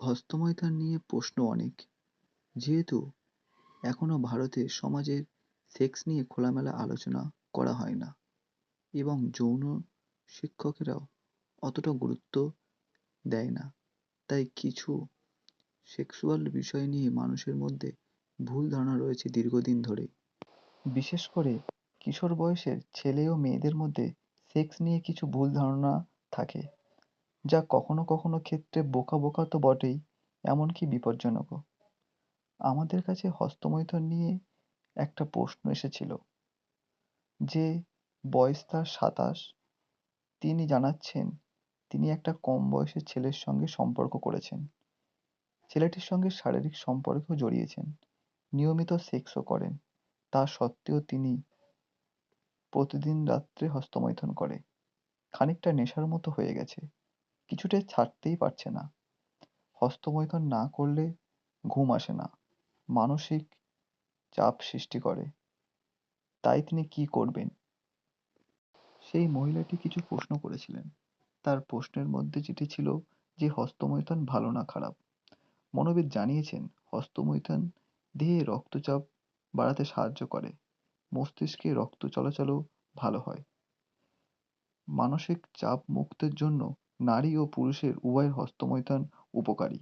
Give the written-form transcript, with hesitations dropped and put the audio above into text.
হস্তমৈথুন নিয়ে প্রশ্ন অনেক। যেহেতু এখনো ভারতে সমাজের সেক্স নিয়ে খোলামেলা আলোচনা করা হয় না এবং যৌন শিক্ষকেরাও অতটা গুরুত্ব দেয় না। তাই কিছু সেক্সুয়াল বিষয় নিয়ে মানুষের মধ্যে ভুল ধারণা রয়েছে দীর্ঘদিন ধরে। বিশেষ করে কিশোর বয়সের ছেলে ও মেয়েদের মধ্যে সেক্স নিয়ে কিছু ভুল ধারণা থাকে, যা কখনো কখনো ক্ষেত্রে বোকা বোকা তো বটেই, এমনকি বিপজ্জনকও। আমাদের কাছে হস্তমৈথুন নিয়ে একটা প্রশ্ন এসেছিল যে বয়স তার ২৭, তিনি জানাচ্ছেন তিনি একটা কম বয়সের ছেলের সঙ্গে সম্পর্ক করেছেন। ছেলেটির সঙ্গে শারীরিক সম্পর্কেও জড়িয়েছেন, নিয়মিত সেক্সও করেন। তা সত্ত্বেও তিনি প্রতিদিন রাত্রে হস্তমৈথুন করে। খানিকটা নেশার মতো হয়ে গেছে, কিছুতেই ছাড়তেই পারছে না। হস্তমৈথুন না করলে ঘুম আসে না, মানসিক চাপ সৃষ্টি করে। তাই তিনি কি করবেন? সেই মহিলাটি কিছু প্রশ্ন করেছিলেন। তার প্রশ্নের মধ্যে যেটি ছিল যে হস্তমৈথুন ভালো না খারাপ। মনোবিদ জানিয়েছেন হস্তমৈথুন দেহে রক্তচাপ বাড়াতে সাহায্য করে, মস্তিষ্কে রক্ত চলাচলও ভালো হয়। মানসিক চাপ মুক্তের জন্য নারী ও পুরুষের উভয়ের হস্তমৈথুন উপকারী।